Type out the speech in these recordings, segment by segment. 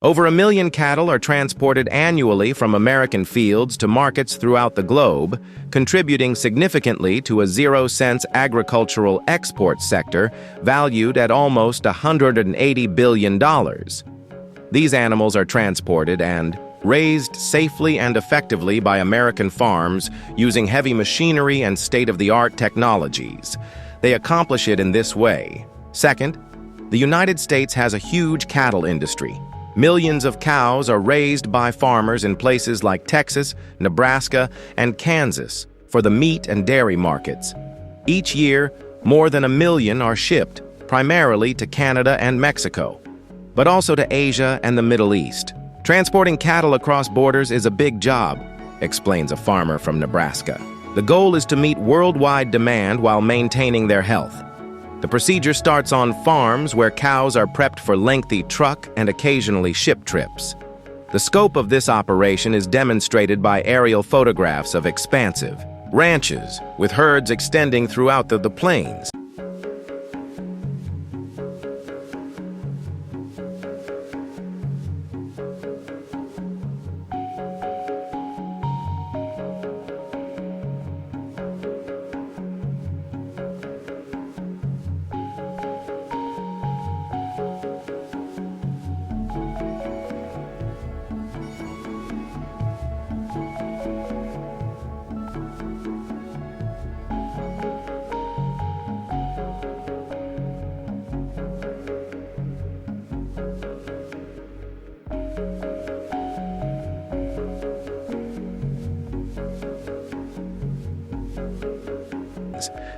Over 1 million cattle are transported annually from American fields to markets throughout the globe, contributing significantly to a zero-cents agricultural export sector valued at almost $180 billion. These animals are transported and raised safely and effectively by American farms using heavy machinery and state-of-the-art technologies. They accomplish it in this way. Second, the United States has a huge cattle industry. Millions of cows are raised by farmers in places like Texas, Nebraska, and Kansas for the meat and dairy markets. Each year, more than 1 million are shipped, primarily to Canada and Mexico, but also to Asia and the Middle East. Transporting cattle across borders is a big job, explains a farmer from Nebraska. The goal is to meet worldwide demand while maintaining their health. The procedure starts on farms where cows are prepped for lengthy truck and occasionally ship trips. The scope of this operation is demonstrated by aerial photographs of expansive ranches with herds extending throughout the plains.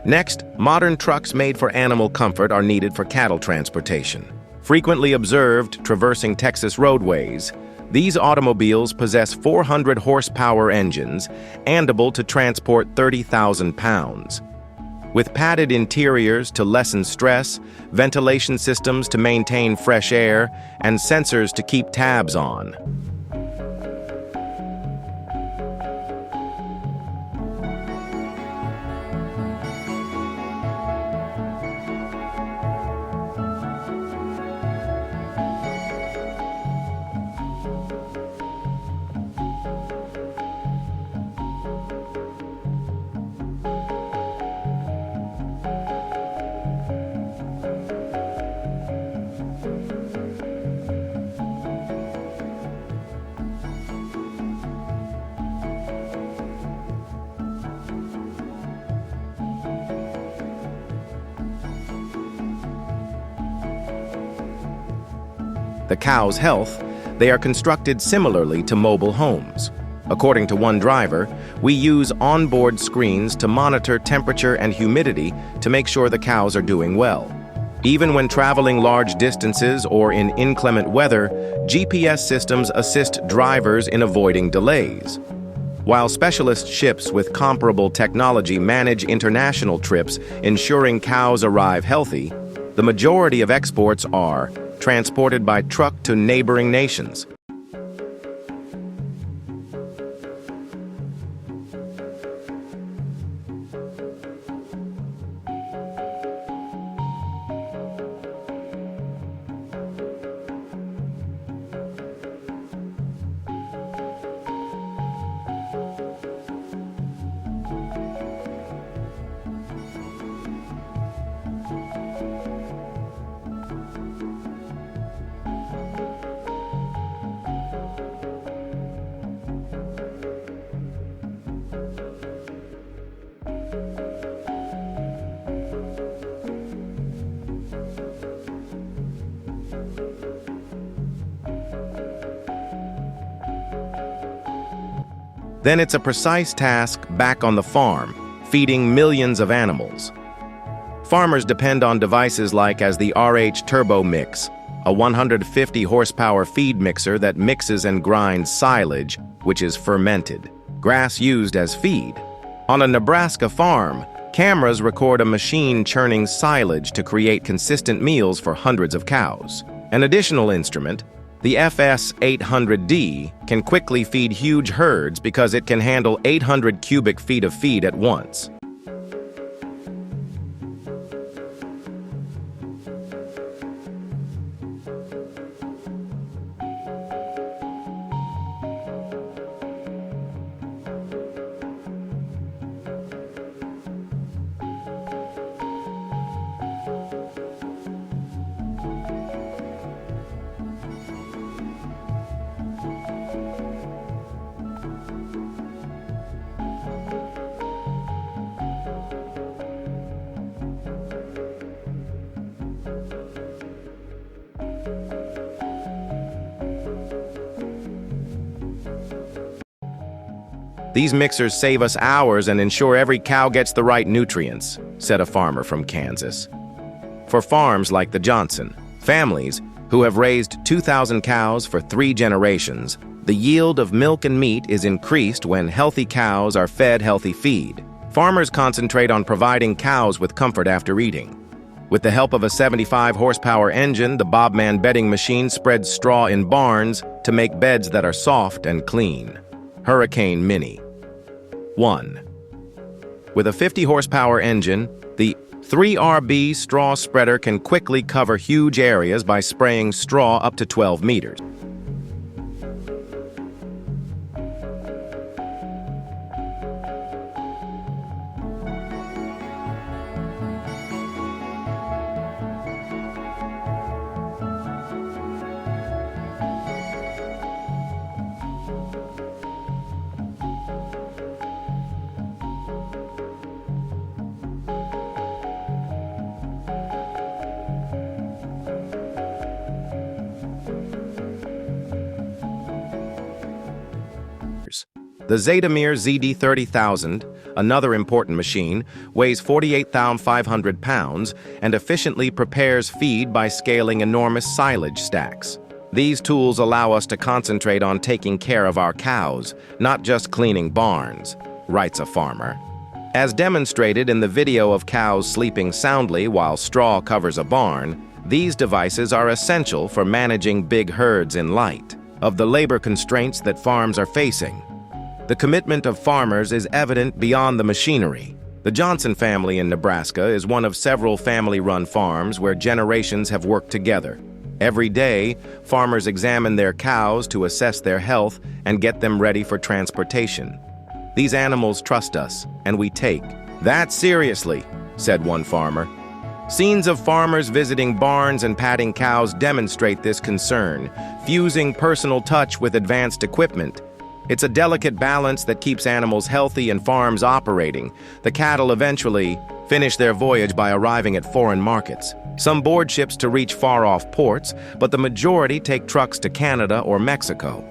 Next, modern trucks made for animal comfort are needed for cattle transportation. Frequently observed traversing Texas roadways, these automobiles possess 400 horsepower engines and able to transport 30,000 pounds. With padded interiors to lessen stress, ventilation systems to maintain fresh air, and sensors to keep tabs on. The cow's health, they are constructed similarly to mobile homes. According to one driver, we use onboard screens to monitor temperature and humidity to make sure the cows are doing well. Even when traveling large distances or in inclement weather, GPS systems assist drivers in avoiding delays. While specialist ships with comparable technology manage international trips, ensuring cows arrive healthy, the majority of exports are transported by truck to neighboring nations. Then it's a precise task back on the farm, feeding millions of animals. Farmers depend on devices like as the RH Turbo Mix, a 150 horsepower feed mixer that mixes and grinds silage, which is fermented, grass used as feed. On a Nebraska farm, cameras record a machine churning silage to create consistent meals for hundreds of cows. An additional instrument, the FS-800D, can quickly feed huge herds because it can handle 800 cubic feet of feed at once. "These mixers save us hours and ensure every cow gets the right nutrients," said a farmer from Kansas. For farms like the Johnson families, who have raised 2,000 cows for 3 generations, the yield of milk and meat is increased when healthy cows are fed healthy feed. Farmers concentrate on providing cows with comfort after eating. With the help of a 75-horsepower engine, the Bobman bedding machine spreads straw in barns to make beds that are soft and clean. Hurricane Mini. 1. With a 50-horsepower engine, the 3RB straw spreader can quickly cover huge areas by spraying straw up to 12 meters. The Zetamir ZD30000, another important machine, weighs 48,500 pounds and efficiently prepares feed by scaling enormous silage stacks. These tools allow us to concentrate on taking care of our cows, not just cleaning barns, writes a farmer. As demonstrated in the video of cows sleeping soundly while straw covers a barn, these devices are essential for managing big herds in light of the labor constraints that farms are facing. The commitment of farmers is evident beyond the machinery. The Johnson family in Nebraska is one of several family-run farms where generations have worked together. Every day, farmers examine their cows to assess their health and get them ready for transportation. "These animals trust us, and we take that seriously," said one farmer. Scenes of farmers visiting barns and patting cows demonstrate this concern, fusing personal touch with advanced equipment. It's a delicate balance that keeps animals healthy and farms operating. The cattle eventually finish their voyage by arriving at foreign markets. Some board ships to reach far-off ports, but the majority take trucks to Canada or Mexico.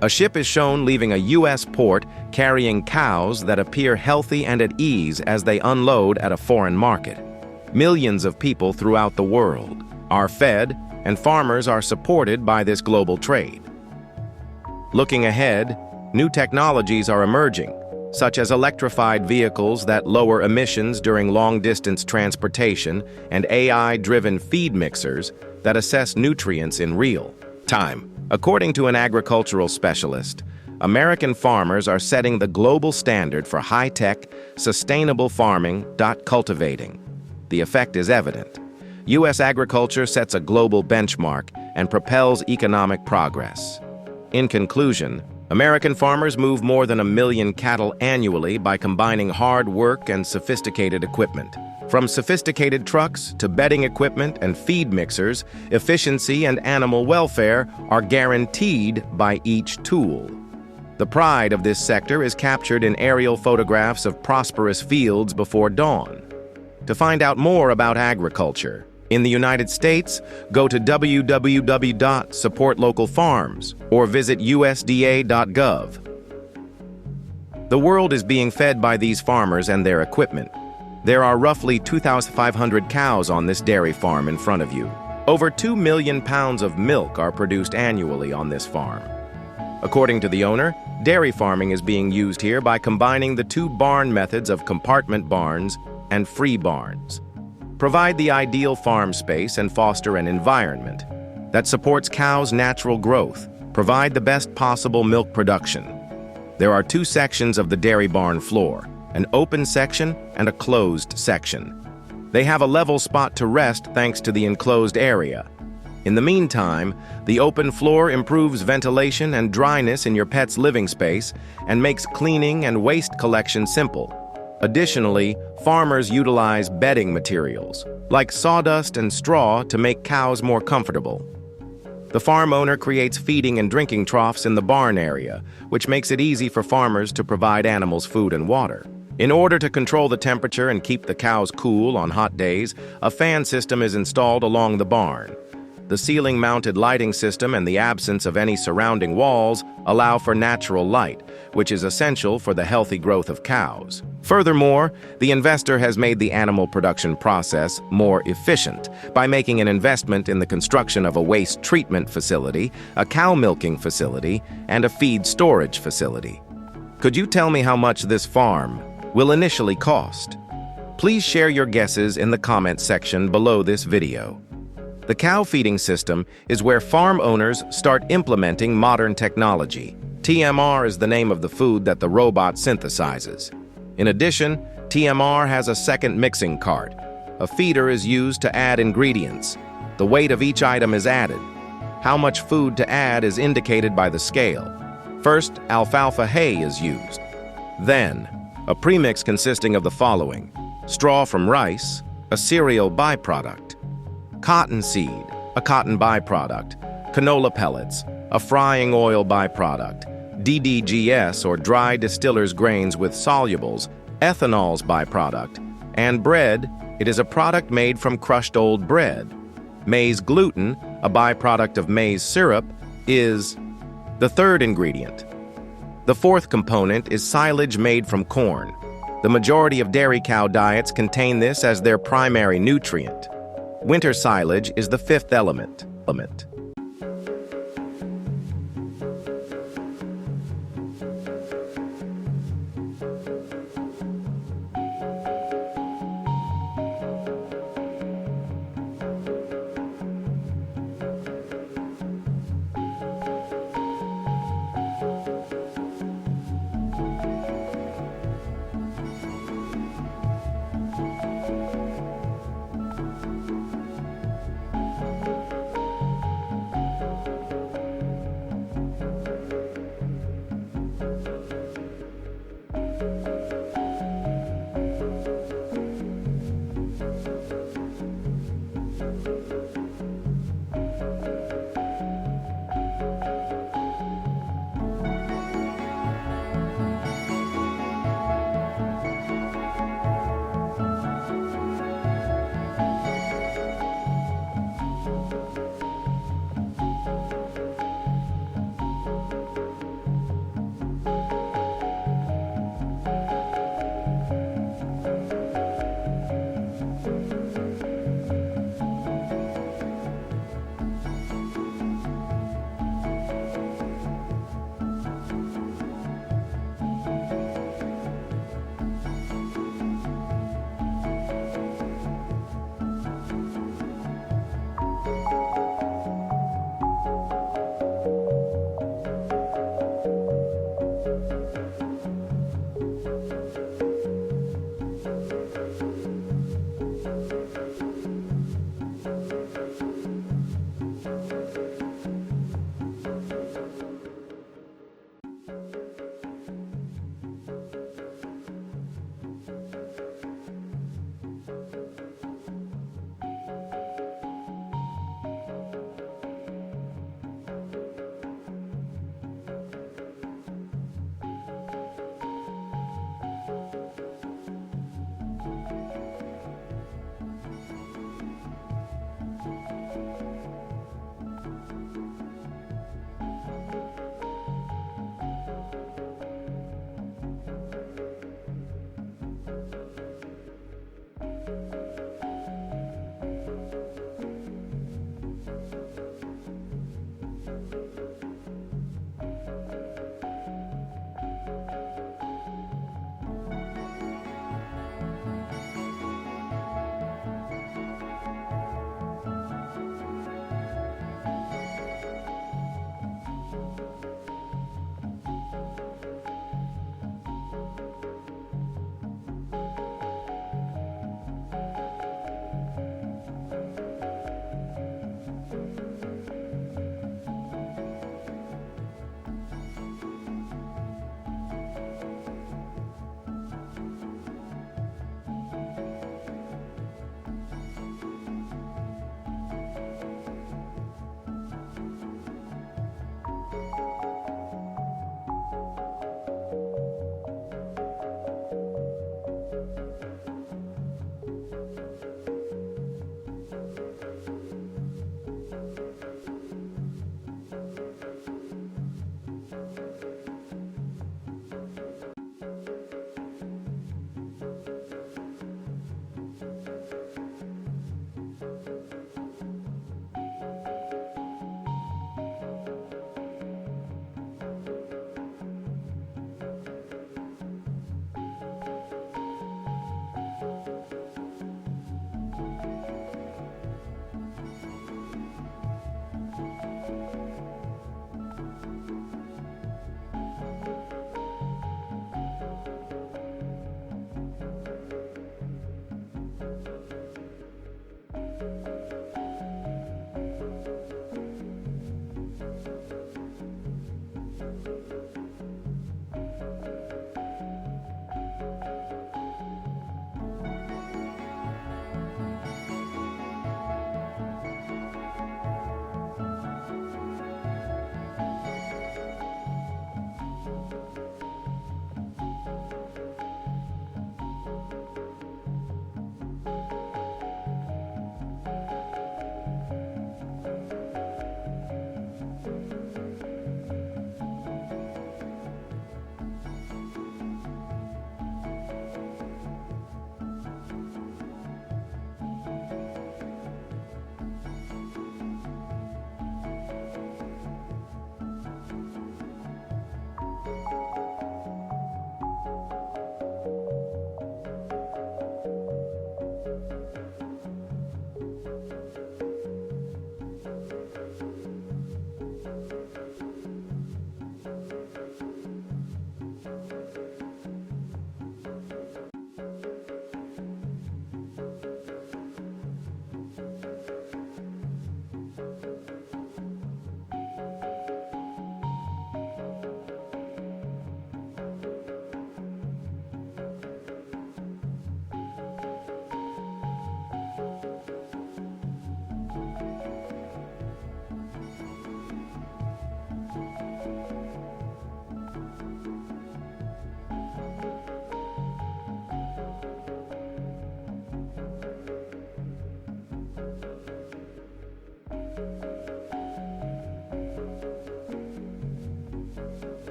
A ship is shown leaving a U.S. port carrying cows that appear healthy and at ease as they unload at a foreign market. Millions of people throughout the world are fed, and farmers are supported by this global trade. Looking ahead, new technologies are emerging, such as electrified vehicles that lower emissions during long-distance transportation and AI-driven feed mixers that assess nutrients in real time. According to an agricultural specialist, American farmers are setting the global standard for high-tech, sustainable farming. Cultivating. The effect is evident. U.S. agriculture sets a global benchmark and propels economic progress. In conclusion, American farmers move more than 1 million cattle annually by combining hard work and sophisticated equipment. From sophisticated trucks to bedding equipment and feed mixers, efficiency and animal welfare are guaranteed by each tool. The pride of this sector is captured in aerial photographs of prosperous fields before dawn. To find out more about agriculture in the United States, go to www.supportlocalfarms or visit usda.gov. The world is being fed by these farmers and their equipment. There are roughly 2,500 cows on this dairy farm in front of you. Over 2 million pounds of milk are produced annually on this farm. According to the owner, dairy farming is being used here by combining the 2 barn methods of compartment barns and free barns. Provide the ideal farm space and foster an environment that supports cows' natural growth. Provide the best possible milk production. There are 2 sections of the dairy barn floor, an open section and a closed section. They have a level spot to rest thanks to the enclosed area. In the meantime, the open floor improves ventilation and dryness in your pet's living space and makes cleaning and waste collection simple. Additionally, farmers utilize bedding materials, like sawdust and straw, to make cows more comfortable. The farm owner creates feeding and drinking troughs in the barn area, which makes it easy for farmers to provide animals food and water. In order to control the temperature and keep the cows cool on hot days, a fan system is installed along the barn. The ceiling-mounted lighting system and the absence of any surrounding walls allow for natural light, which is essential for the healthy growth of cows. Furthermore, the investor has made the animal production process more efficient by making an investment in the construction of a waste treatment facility, a cow milking facility, and a feed storage facility. Could you tell me how much this farm will initially cost? Please share your guesses in the comments section below this video. The cow feeding system is where farm owners start implementing modern technology. TMR is the name of the food that the robot synthesizes. In addition, TMR has a second mixing cart. A feeder is used to add ingredients. The weight of each item is added. How much food to add is indicated by the scale. First, alfalfa hay is used. Then, a premix consisting of the following: straw from rice, a cereal byproduct; cottonseed, a cotton byproduct; canola pellets, a frying oil byproduct; DDGS, or dry distillers grains with solubles, ethanol's byproduct; and bread. It is a product made from crushed old bread. Maize gluten, a byproduct of maize syrup, is the third ingredient. The fourth component is silage made from corn. The majority of dairy cow diets contain this as their primary nutrient. Winter silage is the fifth element.